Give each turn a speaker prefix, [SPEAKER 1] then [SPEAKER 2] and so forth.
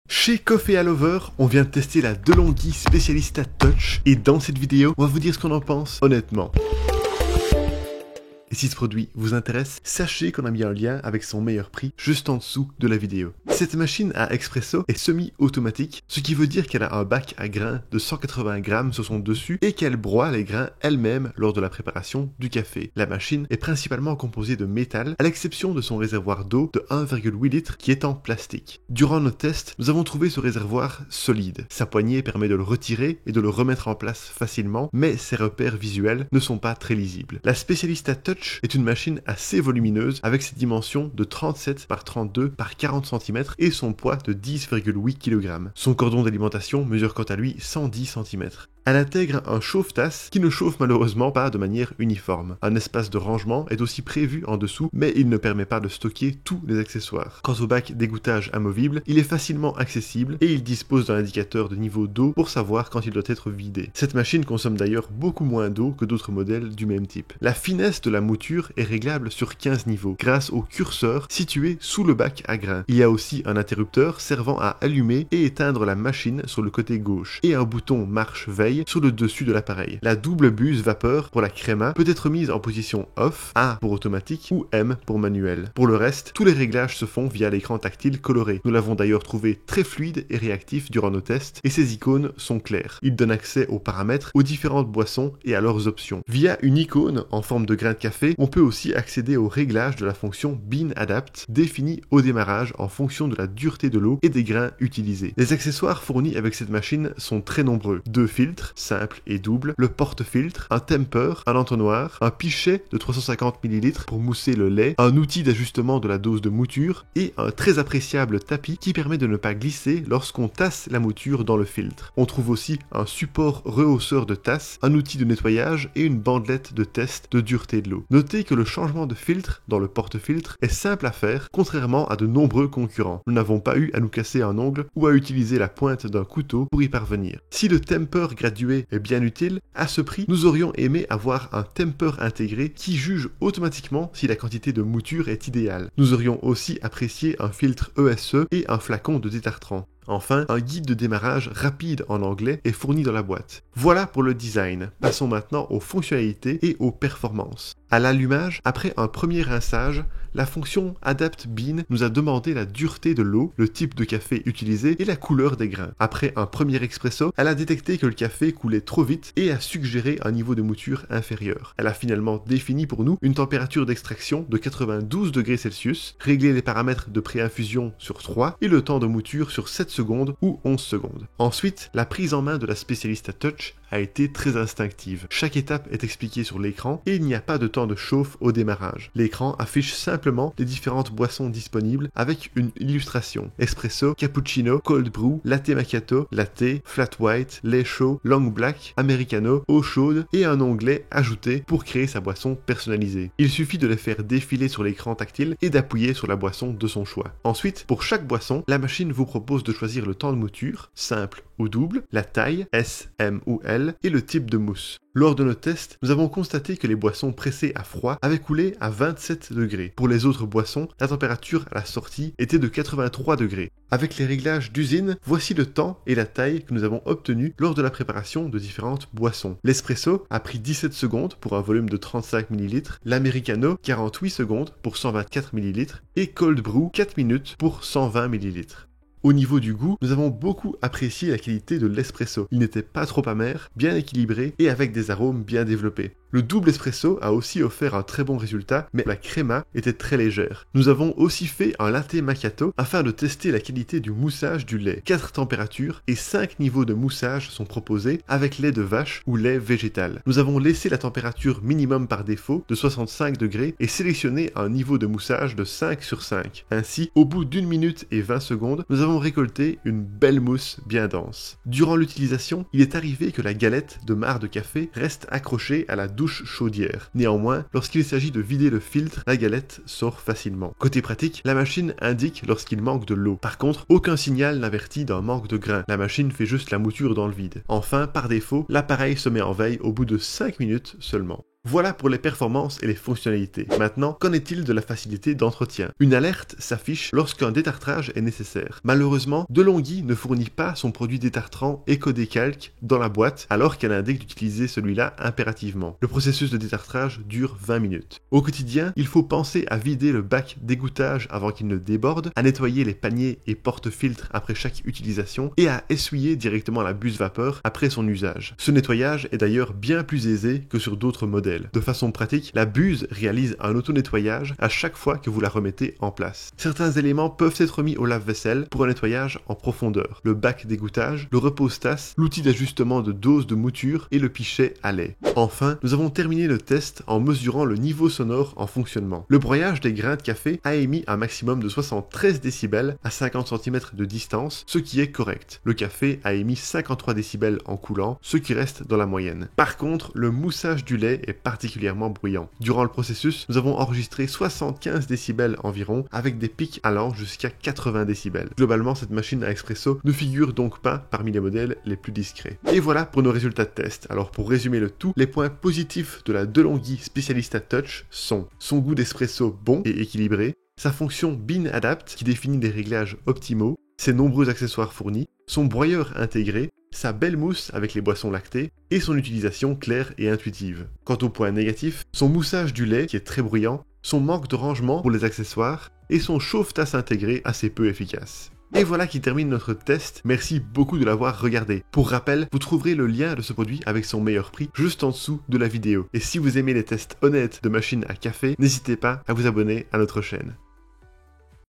[SPEAKER 1] Chez Coffee Lover, on vient de tester la DeLonghi Specialista Touch et dans cette vidéo, on va vous dire ce qu'on en pense honnêtement. Et si ce produit vous intéresse, sachez qu'on a mis un lien avec son meilleur prix juste en dessous de la vidéo. Cette machine à expresso est semi-automatique, ce qui veut dire qu'elle a un bac à grains de 180 grammes sur son dessus et qu'elle broie les grains elle-même lors de la préparation du café. La machine est principalement composée de métal, à l'exception de son réservoir d'eau de 1,8 litres qui est en plastique. Durant nos tests, nous avons trouvé ce réservoir solide. Sa poignée permet de le retirer et de le remettre en place facilement, mais ses repères visuels ne sont pas très lisibles. La Specialista Touch est une machine assez volumineuse avec ses dimensions de 37 par 32 par 40 cm et son poids de 10,8 kg. Son cordon d'alimentation mesure quant à lui 110 cm. Elle intègre un chauffe-tasse qui ne chauffe malheureusement pas de manière uniforme. Un espace de rangement est aussi prévu en dessous, mais il ne permet pas de stocker tous les accessoires. Quant au bac d'égouttage amovible, il est facilement accessible et il dispose d'un indicateur de niveau d'eau pour savoir quand il doit être vidé. Cette machine consomme d'ailleurs beaucoup moins d'eau que d'autres modèles du même type. La finesse de la mouture est réglable sur 15 niveaux grâce au curseur situé sous le bac à grains. Il y a aussi un interrupteur servant à allumer et éteindre la machine sur le côté gauche et un bouton marche-veille sur le dessus de l'appareil. La double buse vapeur pour la créma peut être mise en position off, A pour automatique ou M pour manuel. Pour le reste, tous les réglages se font via l'écran tactile coloré. Nous l'avons d'ailleurs trouvé très fluide et réactif durant nos tests et ses icônes sont claires. Il donne accès aux paramètres, aux différentes boissons et à leurs options. Via une icône en forme de grain de café, on peut aussi accéder au réglage de la fonction Bean Adapt définie au démarrage en fonction de la dureté de l'eau et des grains utilisés. Les accessoires fournis avec cette machine sont très nombreux. 2 filtres simple et double, le porte-filtre, un temper, un entonnoir, un pichet de 350 ml pour mousser le lait, un outil d'ajustement de la dose de mouture et un très appréciable tapis qui permet de ne pas glisser lorsqu'on tasse la mouture dans le filtre. On trouve aussi un support rehausseur de tasse, un outil de nettoyage et une bandelette de test de dureté de l'eau. Notez que le changement de filtre dans le porte-filtre est simple à faire, contrairement à de nombreux concurrents. Nous n'avons pas eu à nous casser un ongle ou à utiliser la pointe d'un couteau pour y parvenir. Si le temper gradué est bien utile, à ce prix, nous aurions aimé avoir un temper intégré qui juge automatiquement si la quantité de mouture est idéale. Nous aurions aussi apprécié un filtre ESE et un flacon de détartrant. Enfin, un guide de démarrage rapide en anglais est fourni dans la boîte. Voilà pour le design. Passons maintenant aux fonctionnalités et aux performances. À l'allumage, après un premier rinçage, la fonction Adapt Bean nous a demandé la dureté de l'eau, le type de café utilisé et la couleur des grains. Après un premier expresso, elle a détecté que le café coulait trop vite et a suggéré un niveau de mouture inférieur. Elle a finalement défini pour nous une température d'extraction de 92 degrés Celsius, réglé les paramètres de préinfusion sur 3 et le temps de mouture sur 7 secondes ou 11 secondes. Ensuite, la prise en main de la Specialista Touch a été très instinctive. Chaque étape est expliquée sur l'écran et il n'y a pas de temps de chauffe au démarrage. L'écran affiche simplement les différentes boissons disponibles avec une illustration. Espresso, cappuccino, cold brew, latte macchiato, latte, flat white, lait chaud, long black, americano, eau chaude et un onglet ajouté pour créer sa boisson personnalisée. Il suffit de les faire défiler sur l'écran tactile et d'appuyer sur la boisson de son choix. Ensuite, pour chaque boisson, la machine vous propose de choisir le temps de mouture, simple ou double, la taille, S, M ou L, et le type de mousse. Lors de nos tests, nous avons constaté que les boissons pressées à froid avaient coulé à 27 degrés. Pour les autres boissons, la température à la sortie était de 83 degrés. Avec les réglages d'usine, voici le temps et la taille que nous avons obtenus lors de la préparation de différentes boissons. L'espresso a pris 17 secondes pour un volume de 35 ml, l'americano 48 secondes pour 124 ml et cold brew 4 minutes pour 120 ml. Au niveau du goût, nous avons beaucoup apprécié la qualité de l'espresso. Il n'était pas trop amer, bien équilibré et avec des arômes bien développés. Le double espresso a aussi offert un très bon résultat, mais la créma était très légère. Nous avons aussi fait un latte macchiato afin de tester la qualité du moussage du lait. 4 températures et 5 niveaux de moussage sont proposés avec lait de vache ou lait végétal. Nous avons laissé la température minimum par défaut de 65 degrés et sélectionné un niveau de moussage de 5 sur 5. Ainsi, au bout d'1 minute et 20 secondes, nous avons récolté une belle mousse bien dense. Durant l'utilisation, il est arrivé que la galette de marc de café reste accrochée à la douche chaudière. Néanmoins, lorsqu'il s'agit de vider le filtre, la galette sort facilement. Côté pratique, la machine indique lorsqu'il manque de l'eau. Par contre, aucun signal n'avertit d'un manque de grains. La machine fait juste la mouture dans le vide. Enfin, par défaut, l'appareil se met en veille au bout de 5 minutes seulement. Voilà pour les performances et les fonctionnalités. Maintenant, qu'en est-il de la facilité d'entretien? Une alerte s'affiche lorsqu'un détartrage est nécessaire. Malheureusement, DeLonghi ne fournit pas son produit détartrant EcoDécalque dans la boîte, alors qu'elle indique d'utiliser celui-là impérativement. Le processus de détartrage dure 20 minutes. Au quotidien, il faut penser à vider le bac d'égouttage avant qu'il ne déborde, à nettoyer les paniers et porte-filtres après chaque utilisation et à essuyer directement la buse vapeur après son usage. Ce nettoyage est d'ailleurs bien plus aisé que sur d'autres modèles. De façon pratique, la buse réalise un auto-nettoyage à chaque fois que vous la remettez en place. Certains éléments peuvent être mis au lave-vaisselle pour un nettoyage en profondeur. Le bac d'égouttage, le repose-tasse, l'outil d'ajustement de dose de mouture et le pichet à lait. Enfin, nous avons terminé le test en mesurant le niveau sonore en fonctionnement. Le broyage des grains de café a émis un maximum de 73 décibels à 50 cm de distance, ce qui est correct. Le café a émis 53 décibels en coulant, ce qui reste dans la moyenne. Par contre, le moussage du lait est particulièrement bruyant. Durant le processus, nous avons enregistré 75 décibels environ, avec des pics allant jusqu'à 80 décibels. Globalement, cette machine à espresso ne figure donc pas parmi les modèles les plus discrets. Et voilà pour nos résultats de test. Alors pour résumer le tout, les points positifs de la DeLonghi Specialista Touch sont son goût d'espresso bon et équilibré, sa fonction Bean Adapt qui définit des réglages optimaux, ses nombreux accessoires fournis, son broyeur intégré, sa belle mousse avec les boissons lactées et son utilisation claire et intuitive. Quant au point négatif, son moussage du lait qui est très bruyant, son manque de rangement pour les accessoires et son chauffe-tasse intégré assez peu efficace. Et voilà qui termine notre test, merci beaucoup de l'avoir regardé. Pour rappel, vous trouverez le lien de ce produit avec son meilleur prix juste en dessous de la vidéo. Et si vous aimez les tests honnêtes de machines à café, n'hésitez pas à vous abonner à notre chaîne.